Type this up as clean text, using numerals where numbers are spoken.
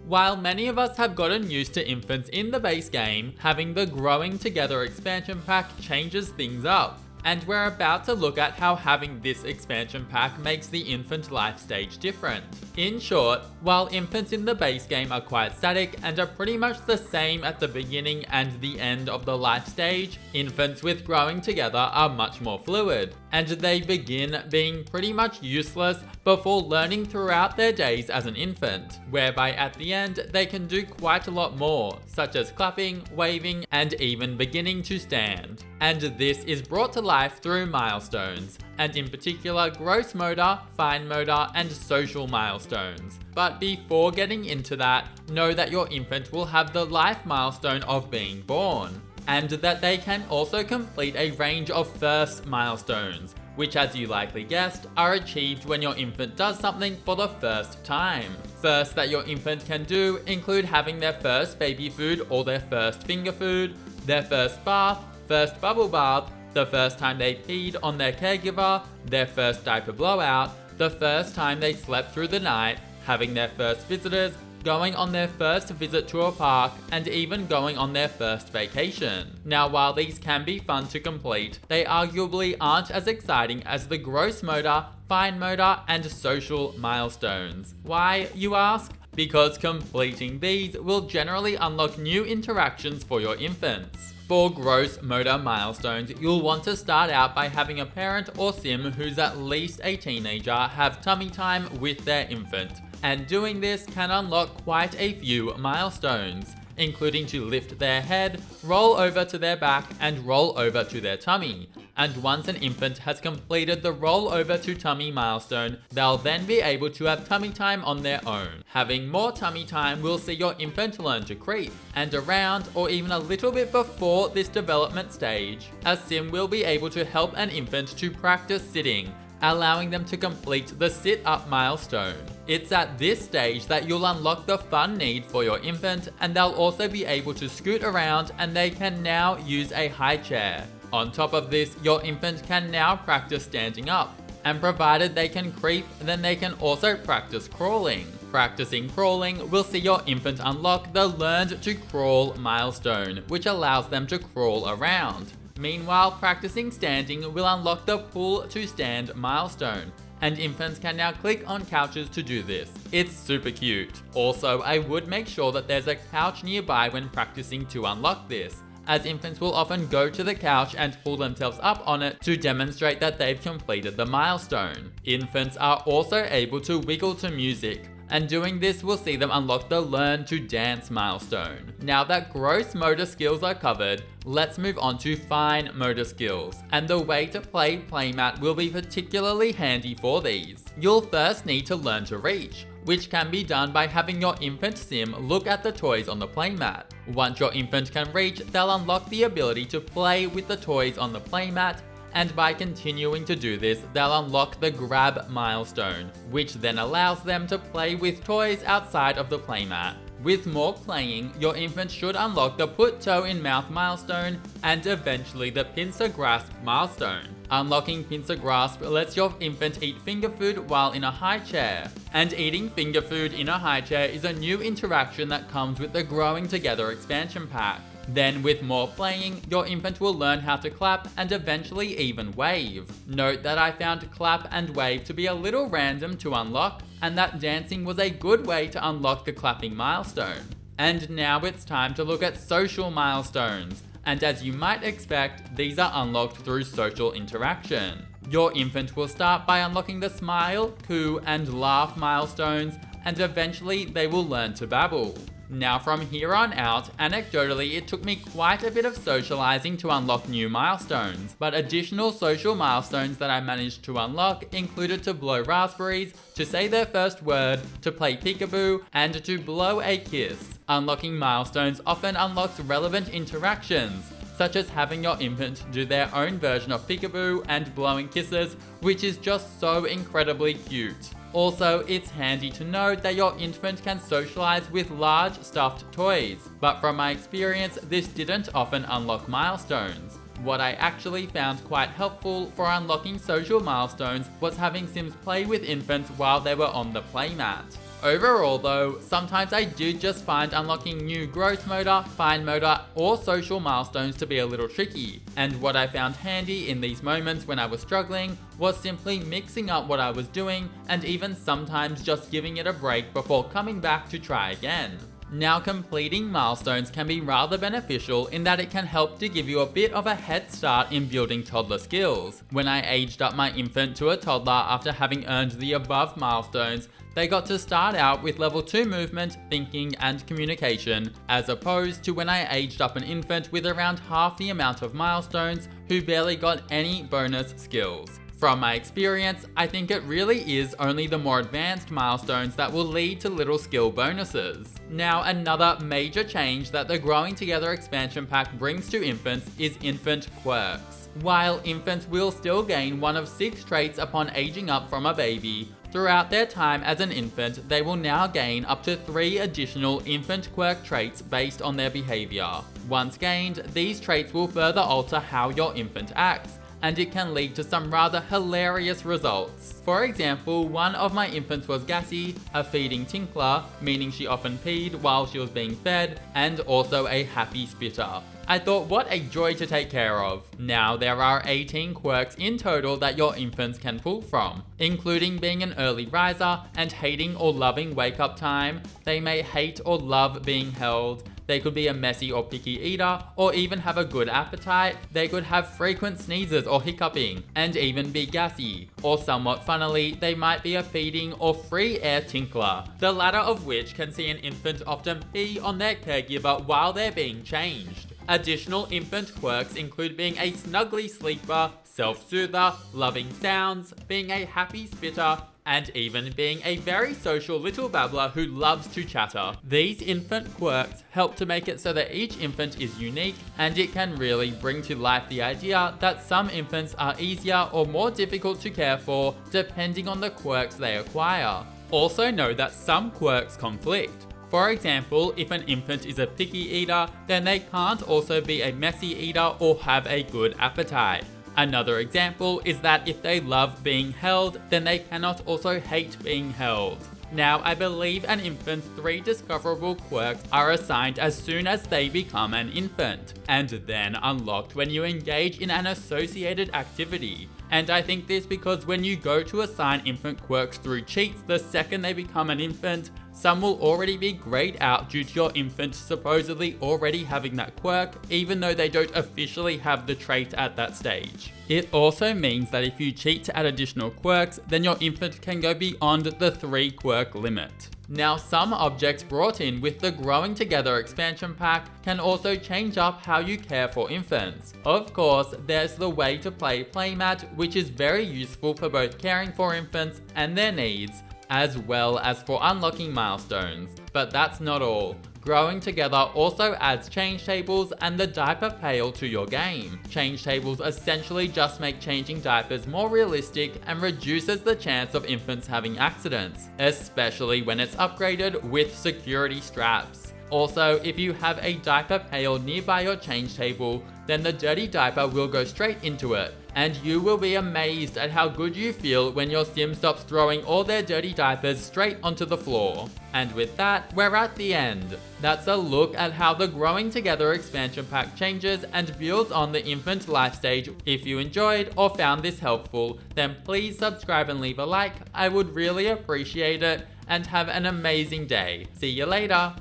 While many of us have gotten used to infants in the base game, having the Growing Together expansion pack changes things up. And we're about to look at how having this expansion pack makes the infant life stage different. In short, while infants in the base game are quite static and are pretty much the same at the beginning and the end of the life stage, infants with Growing Together are much more fluid, and they begin being pretty much useless before learning throughout their days as an infant, whereby at the end they can do quite a lot more, such as clapping, waving, and even beginning to stand. And this is brought to life through milestones, and in particular gross motor, fine motor, and social milestones. But before getting into that, know that your infant will have the life milestone of being born, and that they can also complete a range of first milestones, which, as you likely guessed, are achieved when your infant does something for the first time. Firsts that your infant can do include having their first baby food or their first finger food, their first bath, first bubble bath, the first time they peed on their caregiver, their first diaper blowout, the first time they slept through the night, having their first visitors, going on their first visit to a park, and even going on their first vacation. Now, while these can be fun to complete, they arguably aren't as exciting as the gross motor, fine motor, and social milestones. Why, you ask? Because completing these will generally unlock new interactions for your infants. For gross motor milestones, you'll want to start out by having a parent or sim who's at least a teenager have tummy time with their infant. And doing this can unlock quite a few milestones, including to lift their head, roll over to their back, and roll over to their tummy. And once an infant has completed the roll over to tummy milestone, they'll then be able to have tummy time on their own. Having more tummy time will see your infant learn to creep, and around or even a little bit before this development stage, a sim will be able to help an infant to practice sitting, allowing them to complete the sit-up milestone. It's at this stage that you'll unlock the fun need for your infant, and they'll also be able to scoot around, and they can now use a high chair. On top of this, your infant can now practice standing up, and provided they can creep, then they can also practice crawling. Practicing crawling will see your infant unlock the Learned to Crawl milestone, which allows them to crawl around. Meanwhile, practicing standing will unlock the Pull to Stand milestone, and infants can now click on couches to do this. It's super cute. Also, I would make sure that there's a couch nearby when practicing to unlock this, as infants will often go to the couch and pull themselves up on it to demonstrate that they've completed the milestone. Infants are also able to wiggle to music, and doing this will see them unlock the Learn to Dance milestone. Now that gross motor skills are covered, let's move on to fine motor skills, and the way to play Playmat will be particularly handy for these. You'll first need to learn to reach, which can be done by having your infant sim look at the toys on the playmat. Once your infant can reach, they'll unlock the ability to play with the toys on the playmat, and by continuing to do this, they'll unlock the Grab milestone, which then allows them to play with toys outside of the playmat. With more playing, your infant should unlock the Put Toe in Mouth milestone, and eventually the Pincer Grasp milestone. Unlocking Pincer Grasp lets your infant eat finger food while in a high chair. And eating finger food in a high chair is a new interaction that comes with the Growing Together expansion pack. Then with more playing, your infant will learn how to clap and eventually even wave. Note that I found clap and wave to be a little random to unlock, and that dancing was a good way to unlock the clapping milestone. And now it's time to look at social milestones, and as you might expect, these are unlocked through social interaction. Your infant will start by unlocking the smile, coo, and laugh milestones, and eventually they will learn to babble. Now from here on out, anecdotally it took me quite a bit of socializing to unlock new milestones, but additional social milestones that I managed to unlock included to blow raspberries, to say their first word, to play peekaboo, and to blow a kiss. Unlocking milestones often unlocks relevant interactions, such as having your infant do their own version of peekaboo and blowing kisses, which is just so incredibly cute. Also, it's handy to know that your infant can socialize with large stuffed toys, but from my experience, this didn't often unlock milestones. What I actually found quite helpful for unlocking social milestones was having Sims play with infants while they were on the playmat. Overall though, sometimes I do just find unlocking new growth motor, fine motor, or social milestones to be a little tricky, and what I found handy in these moments when I was struggling was simply mixing up what I was doing and even sometimes just giving it a break before coming back to try again. Now, completing milestones can be rather beneficial in that it can help to give you a bit of a head start in building toddler skills. When I aged up my infant to a toddler after having earned the above milestones, they got to start out with level 2 movement, thinking, and communication, as opposed to when I aged up an infant with around half the amount of milestones who barely got any bonus skills. From my experience, I think it really is only the more advanced milestones that will lead to little skill bonuses. Now, another major change that the Growing Together expansion pack brings to infants is infant quirks. While infants will still gain one of 6 traits upon aging up from a baby, throughout their time as an infant, they will now gain up to 3 additional infant quirk traits based on their behavior. Once gained, these traits will further alter how your infant acts, and it can lead to some rather hilarious results. For example, one of my infants was gassy, a feeding tinkler, meaning she often peed while she was being fed, and also a happy spitter. I thought, what a joy to take care of. Now there are 18 quirks in total that your infants can pull from, including being an early riser and hating or loving wake up time. They may hate or love being held. They could be a messy or picky eater, or even have a good appetite. They could have frequent sneezes or hiccuping, and even be gassy. Or somewhat funnily, they might be a feeding or free air tinkler, the latter of which can see an infant often pee on their caregiver while they're being changed. Additional infant quirks include being a snuggly sleeper, self-soother, loving sounds, being a happy spitter, and even being a very social little babbler who loves to chatter. These infant quirks help to make it so that each infant is unique, and it can really bring to life the idea that some infants are easier or more difficult to care for depending on the quirks they acquire. Also know that some quirks conflict. For example, if an infant is a picky eater, then they can't also be a messy eater or have a good appetite. Another example is that if they love being held, then they cannot also hate being held. Now, I believe an infant's 3 discoverable quirks are assigned as soon as they become an infant, and then unlocked when you engage in an associated activity. And I think this because when you go to assign infant quirks through cheats the second they become an infant, some will already be grayed out due to your infant supposedly already having that quirk, even though they don't officially have the trait at that stage. It also means that if you cheat to add additional quirks, then your infant can go beyond the 3 quirk limit. Now, some objects brought in with the Growing Together expansion pack can also change up how you care for infants. Of course, there's the Way to Play Playmat, which is very useful for both caring for infants and their needs, as well as for unlocking milestones. But that's not all. Growing Together also adds change tables and the diaper pail to your game. Change tables essentially just make changing diapers more realistic and reduces the chance of infants having accidents, especially when it's upgraded with security straps. Also, if you have a diaper pail nearby your change table, then the dirty diaper will go straight into it, and you will be amazed at how good you feel when your sim stops throwing all their dirty diapers straight onto the floor. And with that, we're at the end. That's a look at how the Growing Together expansion pack changes and builds on the infant life stage. If you enjoyed or found this helpful, then please subscribe and leave a like. I would really appreciate it, and have an amazing day. See you later.